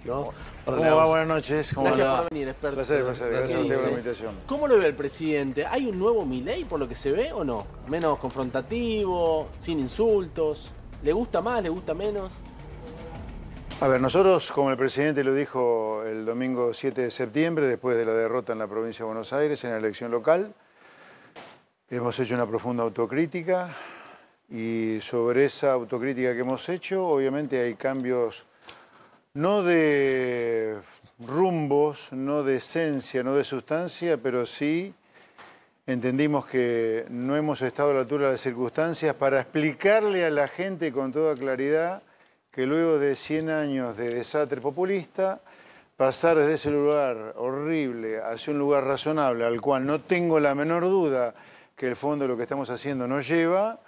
¿no? ¿Cómo va? Buenas noches. ¿Cómo Gracias va? por venir, experto. Placer. Gracias a usted por la Sí. invitación. ¿Cómo lo ve el presidente? ¿Hay un nuevo Milei por lo que se ve o no? ¿Menos confrontativo, sin insultos? ¿Le gusta más, le gusta menos? A ver, nosotros, como el presidente lo dijo el domingo 7 de septiembre, después de la derrota en la provincia de Buenos Aires, en la elección local, hemos hecho una profunda autocrítica y sobre esa autocrítica que hemos hecho, obviamente hay cambios no de rumbos, no de esencia, no de sustancia, pero sí entendimos que no hemos estado a la altura de las circunstancias para explicarle a la gente con toda claridad que luego de 100 años de desastre populista, pasar desde ese lugar horrible hacia un lugar razonable, al cual no tengo la menor duda que el fondo de lo que estamos haciendo nos lleva,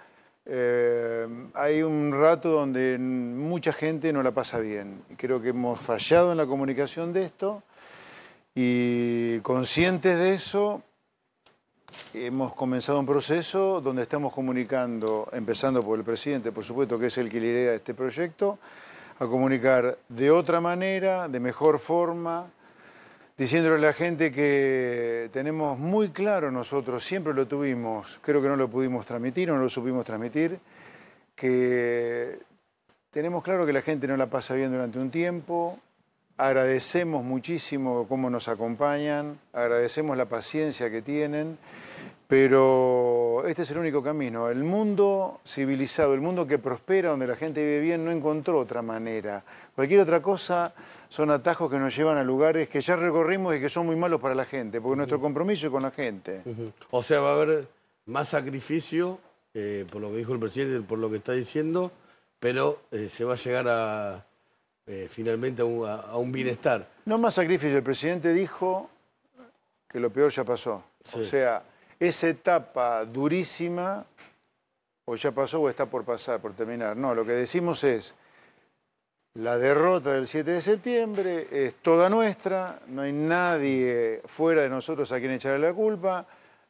hay un rato donde mucha gente no la pasa bien. Y creo que hemos fallado en la comunicación de esto y conscientes de eso, hemos comenzado un proceso donde estamos comunicando, empezando por el presidente, por supuesto, que es el que lidera este proyecto, a comunicar de otra manera, de mejor forma, diciéndole a la gente que tenemos muy claro nosotros, siempre lo tuvimos, creo que no lo pudimos transmitir o no lo supimos transmitir, que tenemos claro que la gente no la pasa bien durante un tiempo, agradecemos muchísimo cómo nos acompañan, agradecemos la paciencia que tienen, pero este es el único camino. El mundo civilizado, el mundo que prospera, donde la gente vive bien, no encontró otra manera. Cualquier otra cosa son atajos que nos llevan a lugares que ya recorrimos y que son muy malos para la gente, porque nuestro compromiso es con la gente. O sea, va a haber más sacrificio, por lo que dijo el presidente, por lo que está diciendo, pero se va a llegar a finalmente a un bienestar. No más sacrificio. El presidente dijo que lo peor ya pasó. Sí. O sea, esa etapa durísima o ya pasó o está por pasar, por terminar. No, lo que decimos es, la derrota del 7 de septiembre es toda nuestra, no hay nadie fuera de nosotros a quien echarle la culpa.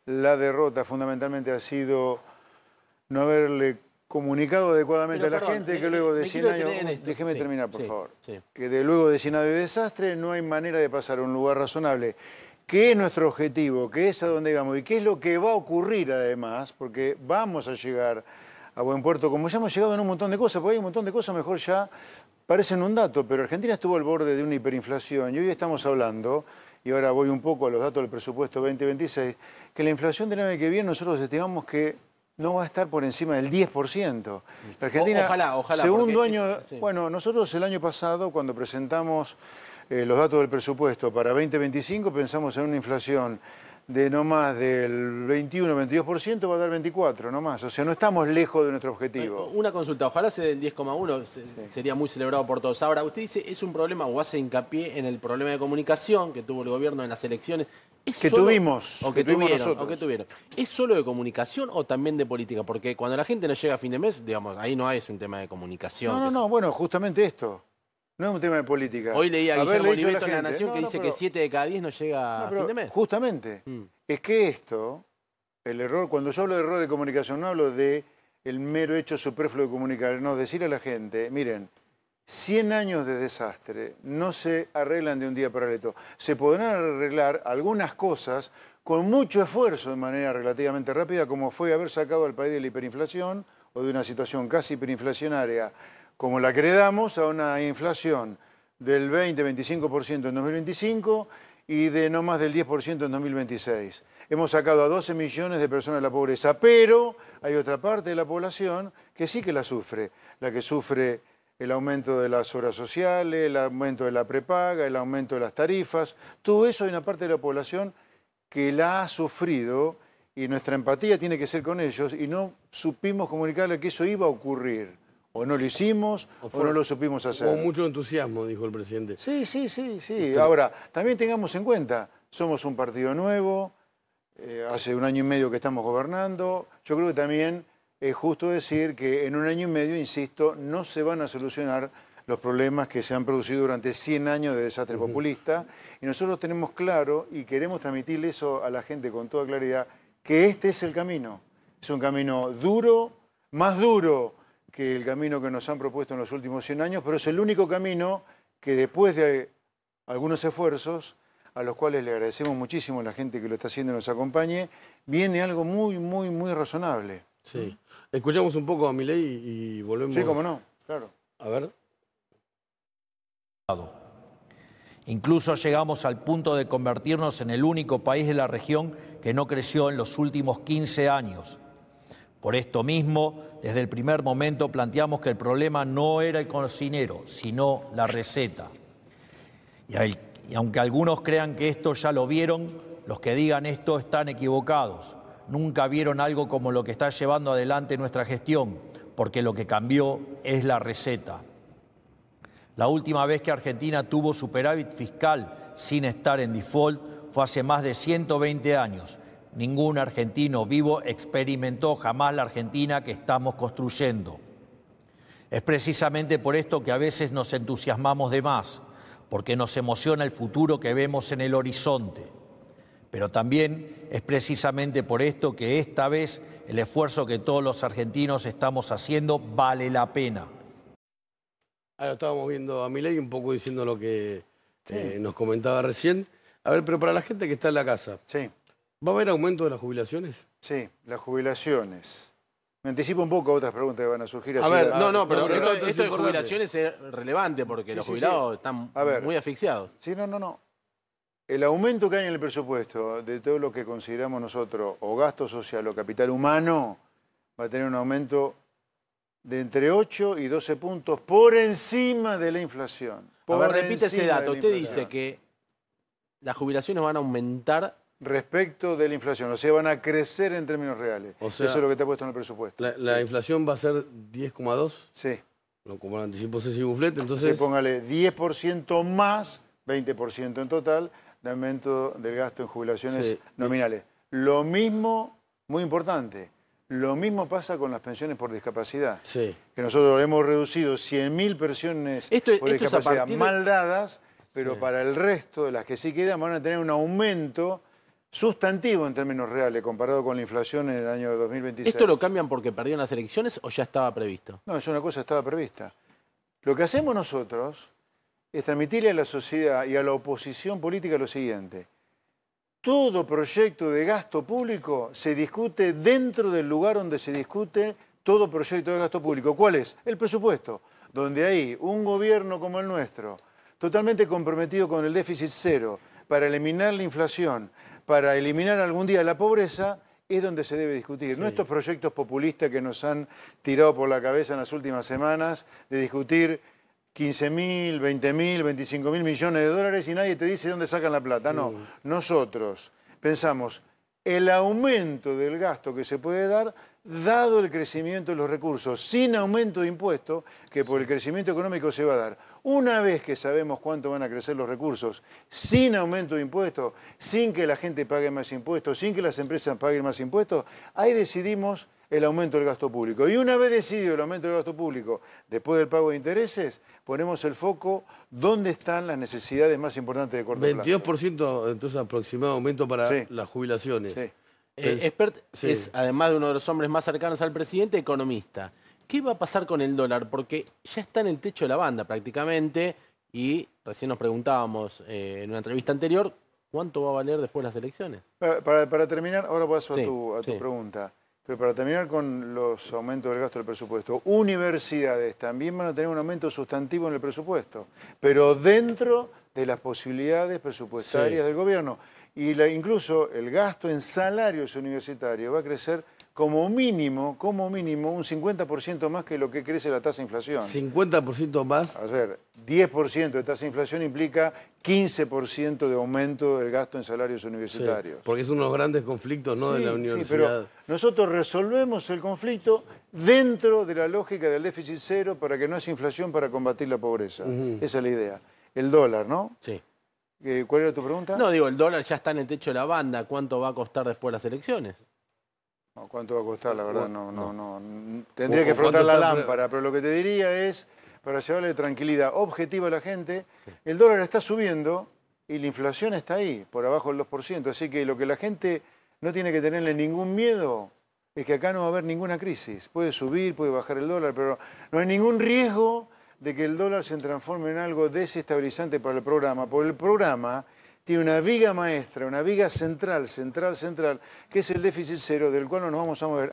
La derrota fundamentalmente ha sido no haberle comunicado adecuadamente Pero, a la perdón, gente que luego de me 100 quiero años... detener en esto. Déjeme Sí, terminar, por sí, favor. sí. Que de luego de 100 años de desastre no hay manera de pasar a un lugar razonable. ¿Qué es nuestro objetivo? ¿Qué es a dónde vamos? ¿Y qué es lo que va a ocurrir además? Porque vamos a llegar a buen puerto, como ya hemos llegado en un montón de cosas, porque hay un montón de cosas, mejor ya parecen un dato, pero Argentina estuvo al borde de una hiperinflación y hoy estamos hablando, y ahora voy un poco a los datos del presupuesto 2026, que la inflación del año que viene nosotros estimamos que no va a estar por encima del 10%. La Argentina, Ojalá, segundo porque año, sí. bueno, nosotros el año pasado, cuando presentamos los datos del presupuesto para 2025, pensamos en una inflación de no más del 21-22%, va a dar 24%, no más. O sea, no estamos lejos de nuestro objetivo. Una consulta, ojalá se den 10,1, sería muy celebrado por todos. Ahora, usted dice, es un problema, o hace hincapié en el problema de comunicación que tuvo el gobierno en las elecciones. Que tuvimos nosotros. ¿Es solo de comunicación o también de política? Porque cuando la gente no llega a fin de mes, digamos, ahí no es un tema de comunicación. No, bueno, justamente esto. No es un tema de política. Hoy leía a Guillermo Haberle dicho a Oliveto en La gente, Nación que dice que 7 de cada 10 no llega a fin de mes. Justamente, es que esto, el error, cuando yo hablo de error de comunicación, no hablo de el mero hecho superfluo de comunicar, no, decirle a la gente, miren, 100 años de desastre no se arreglan de un día para el otro. Se podrán arreglar algunas cosas con mucho esfuerzo de manera relativamente rápida, como fue haber sacado al país de la hiperinflación o de una situación casi hiperinflacionaria como la que heredamos, a una inflación del 20-25% en 2025 y de no más del 10% en 2026. Hemos sacado a 12 millones de personas de la pobreza, pero hay otra parte de la población que sí que la sufre, la que sufre el aumento de las horas sociales, el aumento de la prepaga, el aumento de las tarifas. Todo eso hay una parte de la población que la ha sufrido y nuestra empatía tiene que ser con ellos y no supimos comunicarle que eso iba a ocurrir. O no lo hicimos o no lo supimos hacer. Con mucho entusiasmo, dijo el presidente. Sí. Ahora, también tengamos en cuenta, somos un partido nuevo, hace un año y medio que estamos gobernando. Yo creo que también es justo decir que en un año y medio, insisto, no se van a solucionar los problemas que se han producido durante 100 años de desastre populista. Y nosotros tenemos claro y queremos transmitirle eso a la gente con toda claridad, que este es el camino. Es un camino duro, más duro que el camino que nos han propuesto en los últimos 100 años, pero es el único camino que después de algunos esfuerzos, a los cuales le agradecemos muchísimo a la gente que lo está haciendo y nos acompañe, viene algo muy, muy, muy razonable. Sí. Escuchamos un poco a Milei y volvemos. Sí, cómo no, claro. A ver. Incluso llegamos al punto de convertirnos en el único país de la región que no creció en los últimos 15 años. Por esto mismo, desde el primer momento planteamos que el problema no era el cocinero, sino la receta. Y aunque algunos crean que esto ya lo vieron, los que digan esto están equivocados. Nunca vieron algo como lo que está llevando adelante nuestra gestión, porque lo que cambió es la receta. La última vez que Argentina tuvo superávit fiscal sin estar en default fue hace más de 120 años. Ningún argentino vivo experimentó jamás la Argentina que estamos construyendo. Es precisamente por esto que a veces nos entusiasmamos de más, porque nos emociona el futuro que vemos en el horizonte. Pero también es precisamente por esto que esta vez el esfuerzo que todos los argentinos estamos haciendo vale la pena. Ahora estábamos viendo a Milei un poco diciendo lo que nos comentaba recién. A ver, pero para la gente que está en la casa, Sí, ¿va a haber aumento de las jubilaciones? sí, las jubilaciones. Me anticipo un poco a otras preguntas que van a surgir. A así ver, la- no, pero no, esto es de importante. jubilaciones es relevante porque los sí, jubilados sí. están A ver. muy asfixiados. Sí, no. El aumento que hay en el presupuesto de todo lo que consideramos nosotros, o gasto social o capital humano, va a tener un aumento de entre 8 y 12 puntos por encima de la inflación. A ver, Por repite ese encima de dato. la Usted inflación. dice que las jubilaciones van a aumentar. Respecto de la inflación, o sea, van a crecer en términos reales. O sea, eso es lo que está puesto en el presupuesto. La inflación va a ser 10,2, Sí, no, como lo anticipó Ceci Bufflet, entonces entonces... póngale 10% más, 20% en total, de aumento del gasto en jubilaciones Sí. nominales. Lo mismo, muy importante, lo mismo pasa con las pensiones por discapacidad. Sí. Que nosotros hemos reducido 100.000 pensiones Esto por es a discapacidad partir de- mal dadas, pero Sí. para el resto de las que sí quedan van a tener un aumento sustantivo en términos reales comparado con la inflación en el año 2026. ¿Esto lo cambian porque perdieron las elecciones o ya estaba previsto? No, es una cosa que estaba prevista. Lo que hacemos nosotros es transmitirle a la sociedad y a la oposición política lo siguiente. Todo proyecto de gasto público se discute dentro del lugar donde se discute todo proyecto de gasto público. ¿Cuál es? El presupuesto, donde hay un gobierno como el nuestro, totalmente comprometido con el déficit cero, para eliminar la inflación, para eliminar algún día la pobreza, es donde se debe discutir. No estos proyectos populistas que nos han tirado por la cabeza en las últimas semanas, de discutir 15.000, 20.000, 25.000 millones de dólares y nadie te dice dónde sacan la plata. No, nosotros pensamos el aumento del gasto que se puede dar dado el crecimiento de los recursos, sin aumento de impuestos, que por el crecimiento económico se va a dar. Una vez que sabemos cuánto van a crecer los recursos, sin aumento de impuestos, sin que la gente pague más impuestos, sin que las empresas paguen más impuestos, ahí decidimos el aumento del gasto público. Y una vez decidido el aumento del gasto público, después del pago de intereses, ponemos el foco donde están las necesidades más importantes de corto plazo. 22% entonces aproximado aumento para Sí. las jubilaciones. Sí. Expert sí. es, además de uno de los hombres más cercanos al presidente, economista. ¿Qué va a pasar con el dólar? Porque ya está en el techo de la banda prácticamente y recién nos preguntábamos en una entrevista anterior, ¿cuánto va a valer después de las elecciones? Para terminar, ahora paso Sí, a tu sí. pregunta, pero para terminar con los aumentos del gasto del presupuesto, universidades también van a tener un aumento sustantivo en el presupuesto, pero dentro de las posibilidades presupuestarias Sí. del gobierno. Y incluso el gasto en salarios universitarios va a crecer como mínimo un 50% más que lo que crece la tasa de inflación. 50% más. A ver, 10% de tasa de inflación implica 15% de aumento del gasto en salarios Sí, universitarios. porque es uno de los grandes conflictos, ¿no? de la Sí, universidad. pero nosotros resolvemos el conflicto dentro de la lógica del déficit cero para que no haya inflación para combatir la pobreza. Esa es la idea. El dólar, ¿no? Sí. ¿Cuál era tu pregunta? No, digo, el dólar ya está en el techo de la banda. ¿Cuánto va a costar después de las elecciones? No, ¿cuánto va a costar? La verdad, no. ¿O Tendría que frotar cuánto la está lámpara, pero lo que te diría es, para llevarle tranquilidad objetiva a la gente, el dólar está subiendo y la inflación está ahí, por abajo del 2%. Así que lo que la gente no tiene que tenerle ningún miedo es que acá no va a haber ninguna crisis. Puede subir, puede bajar el dólar, pero no hay ningún riesgo de que el dólar se transforme en algo desestabilizante para el programa, porque el programa tiene una viga maestra, una viga central, que es el déficit cero, del cual no nos vamos a mover.